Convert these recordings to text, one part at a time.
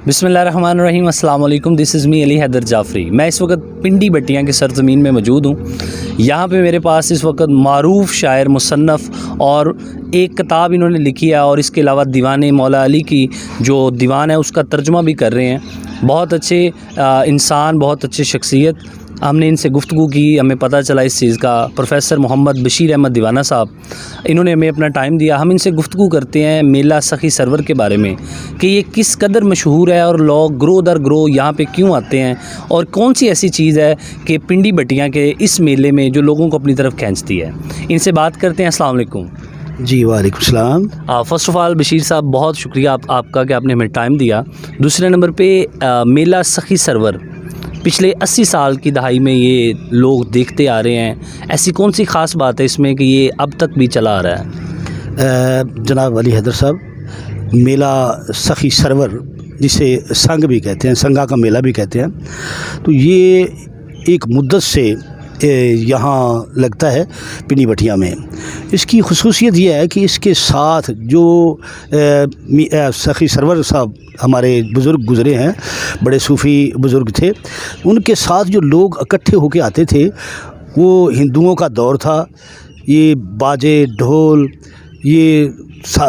बिस्मिल्लाहिर्रहमानिर्रहीम, अस्सलाम वालेकुम। This is me Ali Haider Jafri. मैं इस वक्त पिंडी बट्टियाँ की सरज़मीन में मौजूद हूँ। यहाँ पे मेरे पास इस वक्त मारूफ़ शायर, मुसन्नफ़ और एक किताब इन्होंने लिखी है, और इसके अलावा दीवान मौला अली की जो दीवान है उसका तर्जुमा भी कर रहे हैं। बहुत अच्छे इंसान, बहुत अच्छी शख्सियत। हमने इनसे गुफ्तगू की, हमें पता चला इस चीज़ का। प्रोफेसर मोहम्मद बशीर अहमद दीवाना साहब, इन्होंने हमें अपना टाइम दिया। हम इनसे गुफ्तगू करते हैं मेला सखी सरवर के बारे में कि ये किस कदर मशहूर है और लोग ग्रो दर ग्रो यहाँ पे क्यों आते हैं, और कौन सी ऐसी चीज़ है कि पिंडी बट्टियाँ के इस मेले में जो लोगों को अपनी तरफ खींचती है। इनसे बात करते हैं। अस्सलाम वालेकुम। जी वालेकुम सलाम। फ़र्स्ट ऑफ़ ऑल बशीर साहब, बहुत शुक्रिया आपका कि आपने हमें टाइम दिया। दूसरे नंबर पे मेला सखी सरवर पिछले 80 साल की दहाई में ये लोग देखते आ रहे हैं। ऐसी कौन सी ख़ास बात है इसमें कि ये अब तक भी चला आ रहा है? जनाब अली हैदर साहब, मेला सखी सरवर जिसे संग भी कहते हैं, संगा का मेला भी कहते हैं, तो ये एक मुद्दत से यहाँ लगता है पिंडी बट्टियाँ में। इसकी खुसूसियत ये है कि इसके साथ जो सखी सरवर साहब हमारे बुज़ुर्ग गुज़रे हैं, बड़े सूफ़ी बुज़ुर्ग थे, उनके साथ जो लोग इकट्ठे होके आते थे, वो हिंदुओं का दौर था। ये बाजे ढोल ये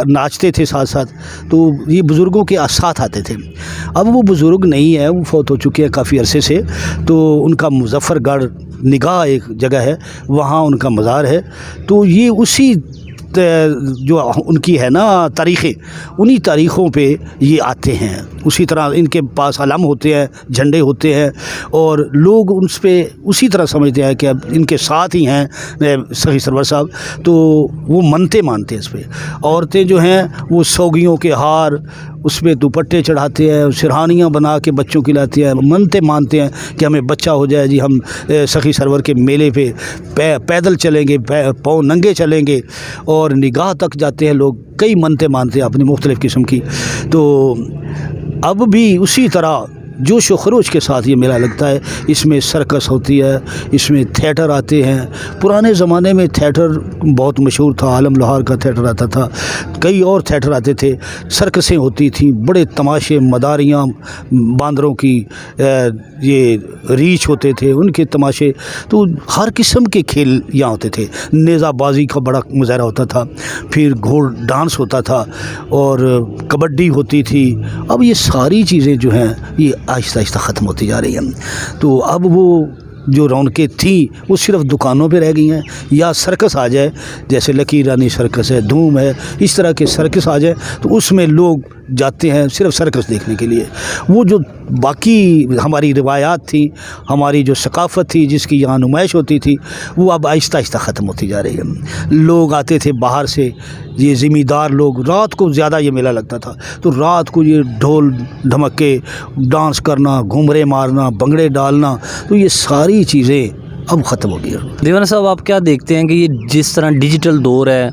नाचते थे साथ साथ, तो ये बुज़ुर्गों के साथ आते थे। अब वो बुज़ुर्ग नहीं है, वो फौत हो चुके हैं काफ़ी अरसे से। तो उनका मुज़फ़्फ़रगढ़ निगाह एक जगह है, वहाँ उनका मज़ार है। तो ये उसी जो उनकी है ना तारीख़ें, उन्हीं तारीख़ों पे ये आते हैं। उसी तरह इनके पास अलम होते हैं, झंडे होते हैं, और लोग उन पर उसी तरह समझते हैं कि अब इनके साथ ही हैं सखी सरवर साहब। तो वो मनते मानते हैं इस पर। औरतें जो हैं वो सौगियों के हार, उस पर दुपट्टे चढ़ाते हैं, सिरहानियाँ बना के बच्चों की लाते हैं, मनते मानते हैं कि हमें बच्चा हो जाए जी, हम सखी सरवर के मेले पे पैदल चलेंगे, पाँव नंगे चलेंगे, और निगाह तक जाते हैं लोग। कई मनते मानते हैं अपनी मुख्तलिफ़ किस्म की। तो अब भी उसी तरह जोश व खरोश के साथ ये मेला लगता है। इसमें सर्कस होती है, इसमें थिएटर आते हैं। पुराने ज़माने में थिएटर बहुत मशहूर था, आलम लोहार का थिएटर आता था, कई और थिएटर आते थे, सर्कसें होती थी, बड़े तमाशे, मदारियाँ, बांदरों की ये रीछ होते थे, उनके तमाशे। तो हर किस्म के खेल यहाँ होते थे। नेज़ाबाजी का बड़ा मुजाहरा होता था, फिर घोड़ डांस होता था, और कबड्डी होती थी। अब ये सारी चीज़ें जो हैं ये आहिस्ता आहिस्ता ख़त्म होती जा रही हैं। तो अब वो जो रौनकें थी वो सिर्फ दुकानों पे रह गई हैं, या सर्कस आ जाए, जैसे लकी रानी सर्कस है, धूम है, इस तरह के सर्कस आ जाए तो उसमें लोग जाते हैं सिर्फ सर्कस देखने के लिए। वो जो बाकी हमारी रिवायात थी, हमारी जो सकाफ़त थी, जिसकी यहाँ नुमाइश होती थी, वो अब आहिस्ता आहिस्ता ख़त्म होती जा रही है। लोग आते थे बाहर से, ये ज़मींदार लोग, रात को ज़्यादा ये मेला लगता था, तो रात को ये ढोल ढमक्के, डांस करना, घूमरे मारना, भंगड़े डालना, तो ये सारी चीज़ें अब ख़त्म हो गई। दीवाना साहब, आप क्या देखते हैं कि ये जिस तरह डिजिटल दौर है,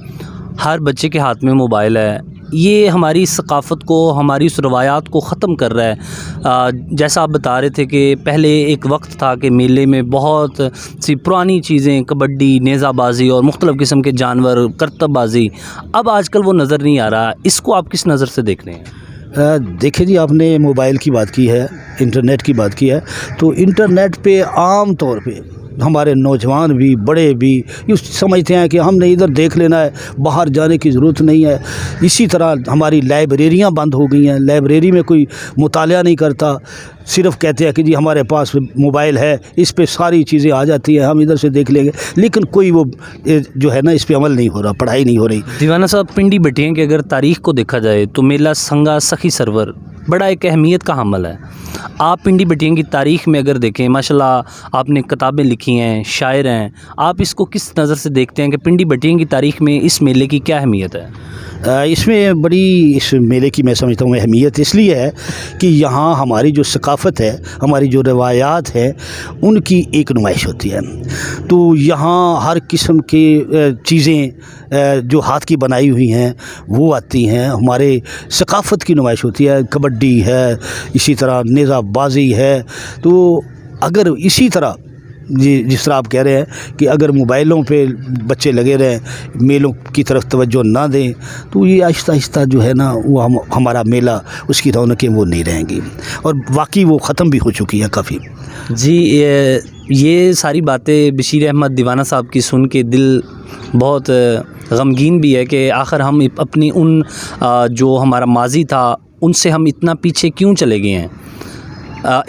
हर बच्चे के हाथ में मोबाइल है, ये हमारी सकाफ़त को, हमारी उस रवायात को ख़त्म कर रहा है? जैसा आप बता रहे थे कि पहले एक वक्त था कि मेले में बहुत सी पुरानी चीज़ें, कबड्डी, नेज़ाबाजी और मुख्तलिफ़ किस्म के जानवर, करतबबाजी, अब आजकल वो नज़र नहीं आ रहा। इसको आप किस नज़र से देख रहे हैं? देखिए जी, आपने मोबाइल की बात की है, इंटरनेट की बात की है, तो इंटरनेट पे आम तौर पे हमारे नौजवान भी, बड़े भी ये समझते हैं कि हमने इधर देख लेना है, बाहर जाने की ज़रूरत नहीं है। इसी तरह हमारी लाइब्रेरियां बंद हो गई हैं, लाइब्रेरी में कोई मुतालिया नहीं करता, सिर्फ़ कहते हैं कि जी हमारे पास मोबाइल है, इस पे सारी चीज़ें आ जाती हैं, हम इधर से देख लेंगे, लेकिन कोई वो जो है ना, इस पे अमल नहीं हो रहा, पढ़ाई नहीं हो रही। दीवाना साहब, पिंडी बट्टियाँ की अगर तारीख़ को देखा जाए तो मेला संगा सखी सरवर बड़ा एक अहमियत का हमल है। आप पिंडी बट्टियाँ की तारीख़ में अगर देखें, माशाल्लाह आपने किताबें लिखी हैं, शायर हैं, आप इसको किस नज़र से देखते हैं कि पिंडी बट्टियाँ की तारीख़ में इस मेले की क्या अहमियत है? इसमें बड़ी, इस मेले की मैं समझता हूँ अहमियत इसलिए है कि यहाँ हमारी जो सकाफ़त है, हमारी जो रवायात है, उनकी एक नुमाइश होती है। तो यहाँ हर किस्म के चीज़ें जो हाथ की बनाई हुई हैं वो आती हैं, हमारे सकाफ़त की नुमाइश होती है। कबड्डी है, इसी तरह नेज़ाबाजी है। तो अगर इसी तरह जी जिस तरह आप कह रहे हैं कि अगर मोबाइलों पे बच्चे लगे रहें, मेलों की तरफ तवज्जो ना दें, तो ये आहिस्ता आहिस्ता जो है ना वो हमारा मेला, उसकी रौनकें वो नहीं रहेंगी, और वाकई वो ख़त्म भी हो चुकी है काफ़ी। जी ये सारी बातें बशीर अहमद दीवाना साहब की सुन के दिल बहुत गमगीन भी है कि आखिर हम अपनी उन जो हमारा माजी था उनसे हम इतना पीछे क्यों चले गए हैं।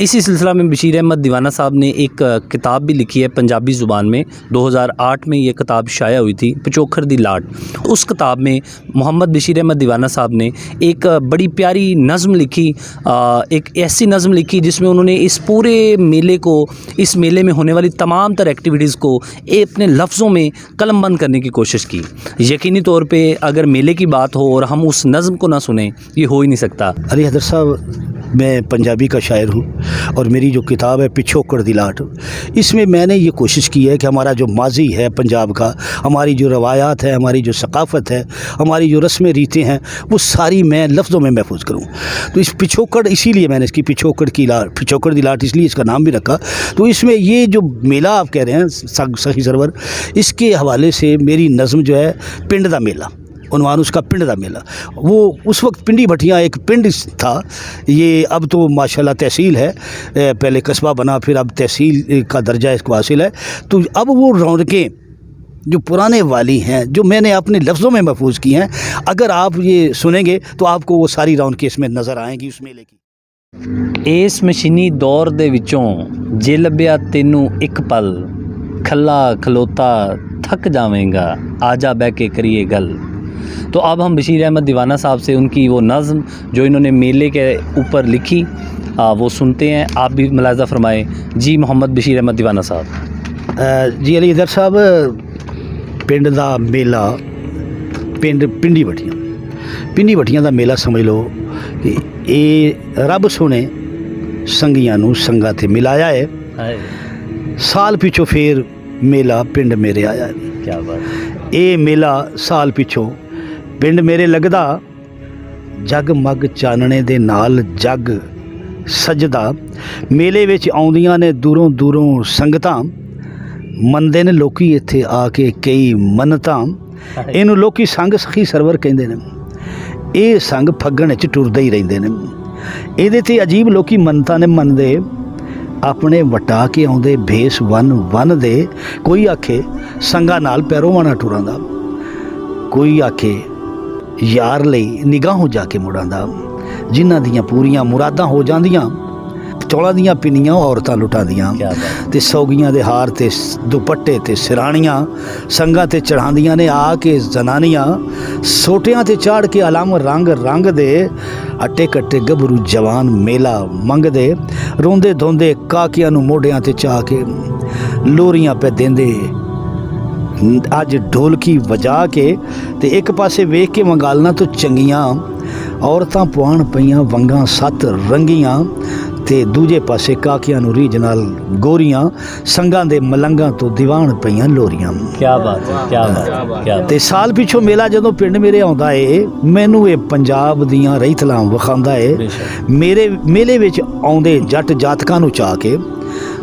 इसी सिलसिला में बशीर अहमद दीवाना साहब ने एक किताब भी लिखी है पंजाबी ज़ुबान में। 2008 में ये किताब शाया हुई थी, पिछोखर दी लाट। उस किताब में मोहम्मद बशीर अहमद दीवाना साहब ने एक बड़ी प्यारी नज़म लिखी, एक ऐसी नज़म लिखी जिसमें उन्होंने इस पूरे मेले को, इस मेले में होने वाली तमाम तर एक्टिविटीज़ को अपने लफ्ज़ों में कलमबंद करने की कोशिश की। यकीनी तौर पर अगर मेले की बात हो और हम उस नज़म को ना सुने, ये हो ही नहीं सकता। अली हैदर साहब, मैं पंजाबी का शायर हूँ और मेरी जो किताब है पिछोकड़ दी लाट, इसमें मैंने ये कोशिश की है कि हमारा जो माजी है पंजाब का, हमारी जो रवायात है, हमारी जो सकाफ़त है, हमारी जो रस्में रीतें हैं, वो सारी मैं लफ्ज़ों में महफूज करूँ। तो इस पिछोकड़, इसीलिए मैंने इसकी पिछोकड़ दी लाट इसलिए इसका नाम भी रखा। तो इसमें ये जो मेला आप कह रहे हैं सखी सरवर, इसके हवाले से मेरी नज़म जो है पिंड दा मेला, उन्वान उसका पिंड दा मेला। वो उस वक्त पिंडी भट्टियाँ एक पिंड था, ये अब तो माशाल्लाह तहसील है, पहले कस्बा बना फिर अब तहसील का दर्जा इसको हासिल है। तो अब वो रौनकें जो पुराने वाली हैं, जो मैंने अपने लफ्ज़ों में महफूज की हैं, अगर आप ये सुनेंगे तो आपको वो सारी रौनकें इसमें नज़र आएंगी उस मेले की। इस मशीनी दौर दे विचों जे लभ्या तेनू एक पल, खला खलोता थक जावेंगा, आजा बह के करिए गल। तो अब हम बशीर अहमद दीवाना साहब से उनकी वो नज़म जो इन्होंने मेले के ऊपर लिखी वो सुनते हैं। आप भी मुलाज़ा फरमाएँ। जी मोहम्मद बशीर अहमद दीवाना साहब। जी अली हैदर साहब, पिंड दा मेला, पिंडी भट्टियां दा मेला समझ लो कि ये रब सोने संगियां नूं संगां ते मिलाया है। साल पिछों फिर मेला पिंड मेरे आया है। क्या बात। ये मेला साल पिछों पिंड मेरे लगदा, जगमग चानणे दे नाल जग सजदा। मेले विच आउंदियां ने दूरों दूरों संगतां, मंदे ने लोकी इत्थे आके कई मन्नतां। इहनूं लोकी संग सखी सरवर कहंदे ने। ये संग फग्गण च टुरदे ही रहिंदे ने। इहदे ते अजीब लोकी मन्नतां ने मनदे, अपने वटा के आउंदे भेस वन दे। कोई आखे संगा नाल पैरोवाना टुरांदा, कोई आखे यार लई निगाहों जाके मुड़ांदा। जिन्हां दियां पूरियां मुरादां हो जांदियां, चौलां दियां पिन्नियां औरतां लुटांदियां, ते सौगियां दे हार ते दुपट्टे ते सिराणियां संगां ते चढ़ांदियां ने आके जनानियां। सोटियां ते चाड़ के अलम रंग दे, अट्टे कट्टे गभरू जवान मेला मंगदे। रोंदे धोंदे काकियां नूं मोढियां ते चाह के, लोरियां पे देंदे अज ढोलकी वजा के। ते एक पासे वेख के मंगालना तो चंगियां औरतां पुआण पईयां वंगां सत रंगियां, ते दूजे पासे काकियां नूं रीझ नाल गोरियां, संगां दे मलंगां तो दीवान पईयां लोरियां। क्या बात है, क्या बात, क्या बात। ते साल पिछों मेला जदों पिंड मेरे आउंदा है, मैनू ये पंजाब दियां रईतलां विखांदा है। मेरे मेले विच आउंदे जट जातकां नूं चाह के,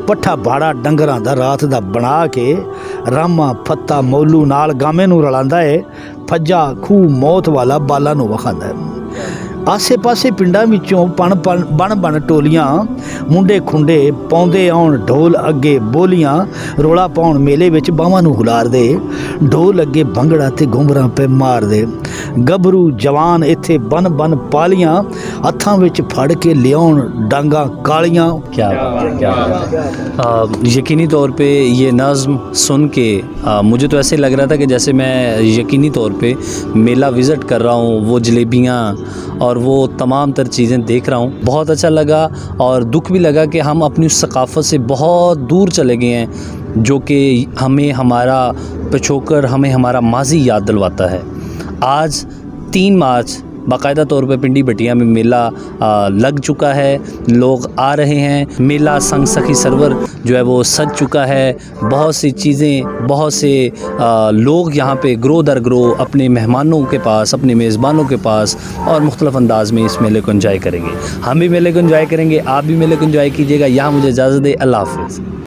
पट्ठा बाड़ा डंगरां दा रात दा बना के, रामा फत्ता मोलू नाल गामे नूं रलांदा है। फज्जा खूह मौत वाला बाला नूं विखांदा है। आसे पासे पिंडां विचों बन टोलियां, मुंडे खुंडे पाउंदे आउण ढोल अगे बोलियां। रोला पाउण मेले विच बावां नूं हुलार दे, ढोल अगे भंगड़ा ते घुंघरां पे मार दे। गभरू जवान इत्थे बन पालियां, हत्थां विच फड़ के लियाउण डांगा कालियां। क्या बात, क्या बात। यकीनी तौर पे ये नज़्म सुन के मुझे तो ऐसे लग रहा था कि जैसे मैं यकीनी तौर पे मेला विज़िट कर रहा हूँ, वो जलेबियाँ और वो तमाम तर चीज़ें देख रहा हूँ। बहुत अच्छा लगा और दुख भी लगा कि हम अपनी उस सकाफ़त से बहुत दूर चले गए हैं, जो कि हमें हमारा पिछोकर, हमें हमारा माजी याद दिलवाता है। आज 3 मार्च बाकायदा तौर पर पिंडी भट्टियां में मेला लग चुका है, लोग आ रहे हैं। मेला संग सखी सरवर जो है वो सज चुका है। बहुत सी चीज़ें, बहुत से लोग यहाँ पे ग्रो दर ग्रो अपने मेहमानों के पास, अपने मेज़बानों के पास और मुख्तलिफ़ अंदाज में इस मेले को एंजॉय करेंगे। हम भी मेले को एंजॉय करेंगे, आप भी मेले को एंजॉय कीजिएगा। यहाँ मुझे इजाज़त दे, अल्लाह हाफ़िज़।